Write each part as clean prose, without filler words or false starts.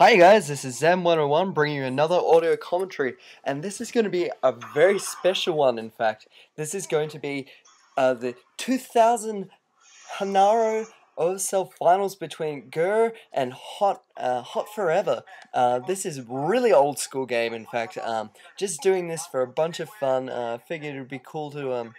Hi guys, this is Zem101 bringing you another audio commentary, and this is going to be a very special one. In fact, this is going to be the 2000 Hanaro OSL finals between Grrrr and H.O.T-Forever. This is really old school game. In fact, just doing this for a bunch of fun. Figured it would be cool to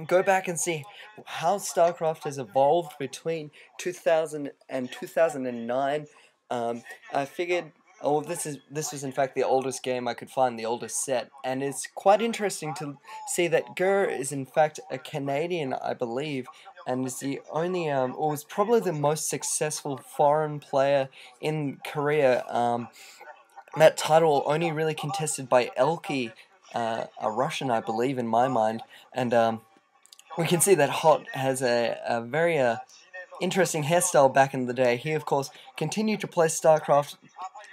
go back and see how StarCraft has evolved between 2000 and 2009. I figured, oh, this was in fact the oldest game I could find, the oldest set, and it's quite interesting to see that Grrrr is in fact a Canadian, I believe, and is the only, or was probably the most successful foreign player in Korea. That title only really contested by Elki, a Russian, I believe, in my mind, and we can see that Hot has a very interesting hairstyle back in the day. He, of course, continued to play StarCraft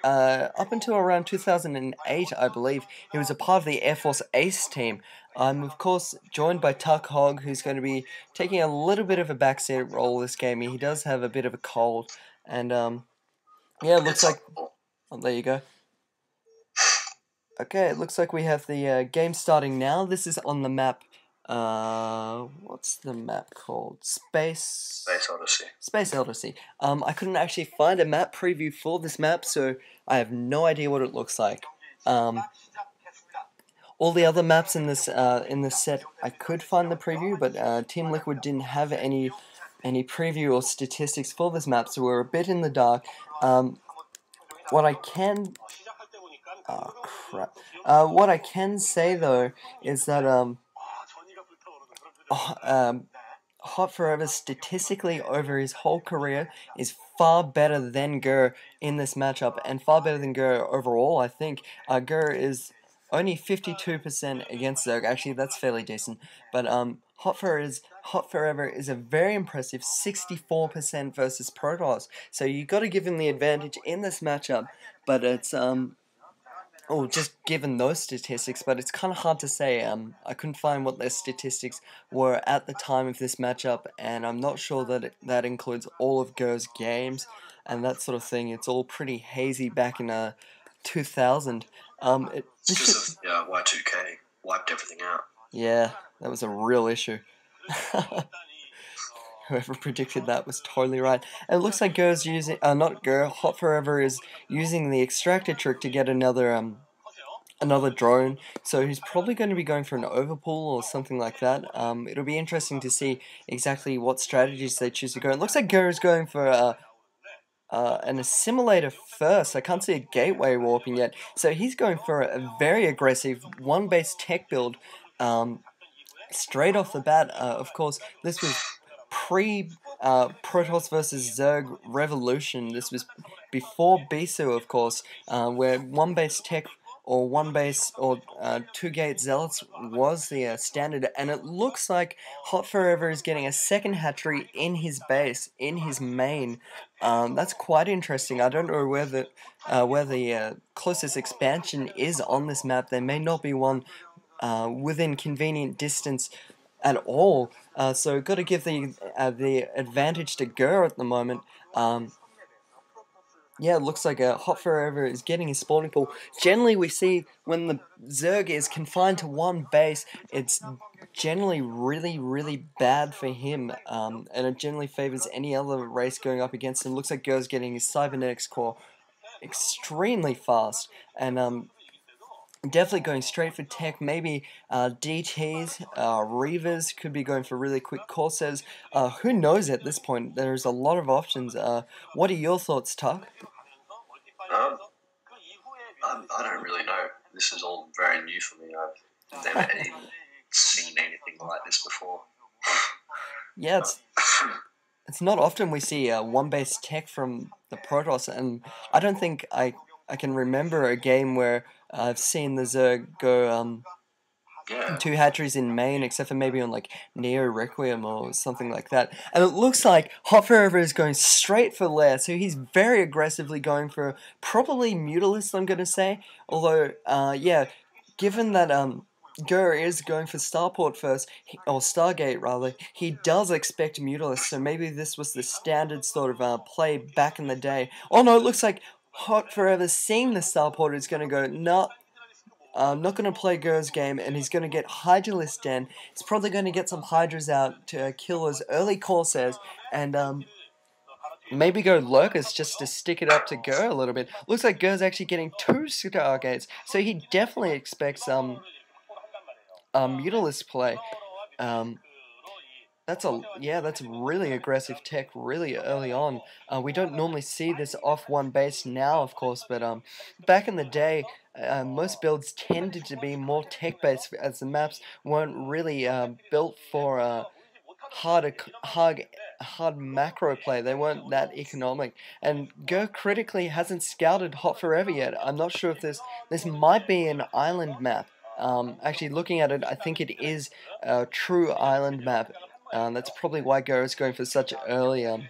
up until around 2008, I believe. He was a part of the Air Force Ace team. I'm, of course, joined by Tuck Hogg, who's going to be taking a little bit of a backseat role this game. He does have a bit of a cold, and, yeah, it looks like... Oh, there you go. Okay, it looks like we have the game starting now. This is on the map... what's the map called? Space Odyssey. Space Odyssey. I couldn't actually find a map preview for this map, so I have no idea what it looks like. All the other maps in this set, I could find the preview, but Team Liquid didn't have any preview or statistics for this map, so we're a bit in the dark. What I can... Oh, crap. What I can say, though, is that, H.O.T-Forever statistically over his whole career is far better than Grrrr in this matchup, and far better than Grrrr overall, I think. Grrrr is only 52% against Zerg. Actually, that's fairly decent. But H.O.T-Forever is a very impressive 64% versus Protoss. So you got to give him the advantage in this matchup, but it's oh, just given those statistics, but it's kind of hard to say. I couldn't find what their statistics were at the time of this matchup, and I'm not sure that that includes all of Grrr's games and that sort of thing. It's all pretty hazy back in 2000. It's because of Y2K wiped everything out. Yeah, that was a real issue. Whoever predicted that was totally right. And it looks like Grrr's using, not Grrrr, H.O.T-Forever is using the extractor trick to get another drone. So he's probably going to be going for an overpull or something like that. It'll be interesting to see exactly what strategies they choose to go. It looks like Grrrr is going for an assimilator first. I can't see a gateway warping yet. So he's going for a very aggressive one-base tech build straight off the bat. Of course, this was pre-Protoss versus Zerg Revolution. This was before Bisu, of course, where one-base tech or one-base or two-gate Zealots was the standard, and it looks like H.O.T-Forever is getting a second hatchery in his base, in his main. That's quite interesting. I don't know where the closest expansion is on this map. There may not be one within convenient distance at all, so got to give the advantage to Grrrr at the moment. Yeah, it looks like H.O.T-Forever is getting his spawning pool. Generally, we see when the Zerg is confined to one base, it's generally really, really bad for him, and it generally favors any other race going up against him. Looks like Grrr's getting his cybernetics core extremely fast, and definitely going straight for tech. Maybe DTs, Reavers could be going for really quick courses. Who knows at this point? There's a lot of options. What are your thoughts, Tuck? I don't really know. This is all very new for me. I've never even seen anything like this before. Yeah, it's not often we see one-base tech from the Protoss, and I don't think I can remember a game where I've seen the Zerg go two hatcheries in main, except for maybe on like Neo Requiem or something like that. And it looks like H.O.T-Forever is going straight for Lair, so he's very aggressively going for probably Mutalisk, I'm going to say. Although, yeah, given that Grrrr is going for Starport first, or Stargate rather, he does expect Mutalisk, so maybe this was the standard sort of play back in the day. Oh no, it looks like H.O.T-Forever, seeing the Starporter, is going to go, no, I'm not going to play Grrr's game, and he's going to get Hydralist in. He's probably going to get some Hydras out to kill those early Corsairs, and maybe go Lurkers just to stick it up to Grrr a little bit. Looks like Grrr's actually getting 2 Stargates, so he definitely expects Mutalist play. That's really aggressive tech really early on. We don't normally see this off one base now, of course, but back in the day, most builds tended to be more tech-based, as the maps weren't really built for hard macro play. They weren't that economic. And Grrrr critically hasn't scouted H.O.T-Forever yet. I'm not sure if this might be an island map. Actually, looking at it, I think it is a true island map. That's probably why Grrrr is going for such early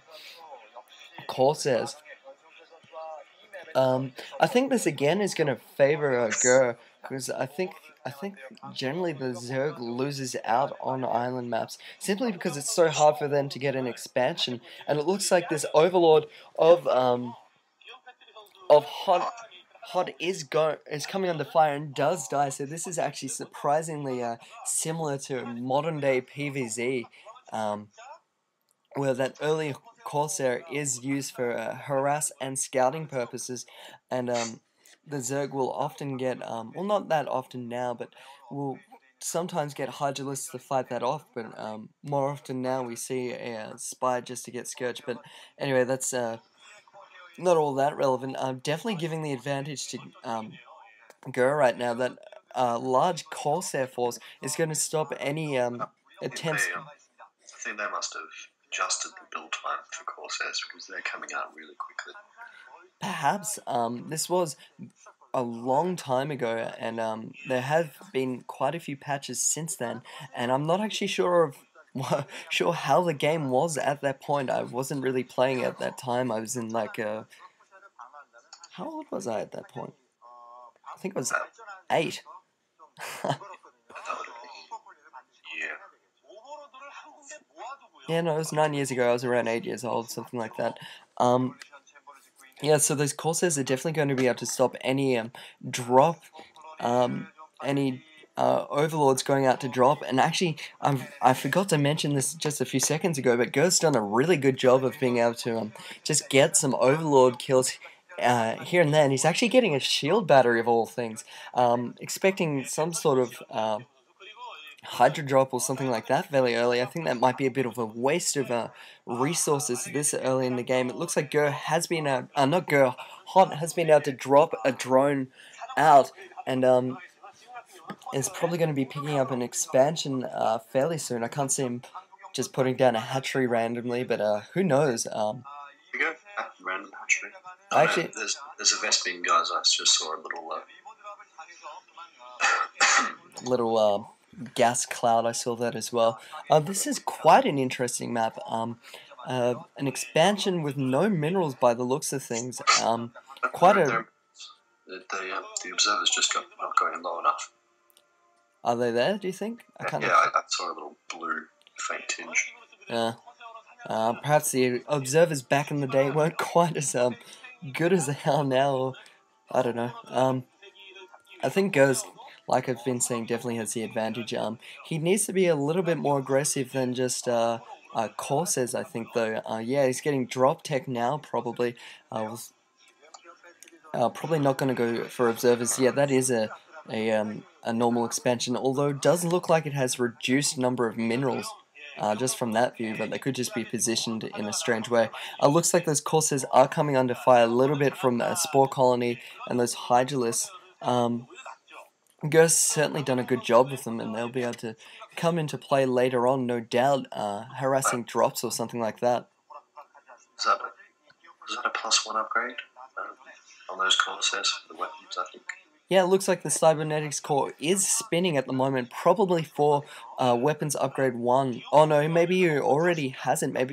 Corsairs. I think this again is going to favor Grrrr, because I think generally the Zerg loses out on island maps simply because it's so hard for them to get an expansion, and it looks like this Overlord of H.O.T is coming under fire and does die. So this is actually surprisingly similar to modern day PvZ, where that early Corsair is used for harass and scouting purposes, and the Zerg will often get, well, not that often now, but will sometimes get Hydralists to fight that off, but more often now we see a Spy just to get Scourge. But anyway, that's not all that relevant. Definitely giving the advantage to Grrrr right now. That large Corsair force is going to stop any attempts. I think they must have adjusted the build time for Corsairs because they're coming out really quickly. Perhaps this was a long time ago, and there have been quite a few patches since then, and I'm not actually sure how the game was at that point. I wasn't really playing at that time. I was in like how old was I at that point? I think I was 8. Yeah, no, it was 9 years ago. I was around 8 years old, something like that. Yeah, so those Corsairs are definitely going to be able to stop any drop, any Overlords going out to drop. And actually, I forgot to mention this just a few seconds ago, but Grrr's done a really good job of being able to just get some Overlord kills here and there. And he's actually getting a shield battery of all things, expecting some sort of Hydra drop or something like that fairly early. I think that might be a bit of a waste of resources this early in the game. It looks like Grrrr has been not Grrrr, H.O.T has been able to drop a drone out, and is probably going to be picking up an expansion fairly soon. I can't see him just putting down a hatchery randomly, but who knows? You go, random hatchery. Actually, there's a Vespene, guys. I just saw a little gas cloud. I saw that as well. This is quite an interesting map. An expansion with no minerals by the looks of things. Quite a. The observers just not going low enough. Are they there? Do you think? I saw a little blue faint tinge. Perhaps the observers back in the day weren't quite as good as they are now. Or, I don't know. I think Ghost, like I've been saying, definitely has the advantage. He needs to be a little bit more aggressive than just Corsairs, I think, though. Yeah, he's getting drop tech now, probably. Probably not going to go for observers. Yeah, that is a normal expansion, although it does look like it has reduced number of minerals. Just from that view, but they could just be positioned in a strange way. Looks like those Corsairs are coming under fire a little bit from Spore Colony and those Hydralisks. Grrr's certainly done a good job with them, and they'll be able to come into play later on, no doubt, harassing drops or something like that. Was that a +1 upgrade on those Corsairs for the weapons, I think? Yeah, it looks like the Cybernetics core is spinning at the moment, probably for weapons upgrade 1. Oh no, maybe he already hasn't. Maybe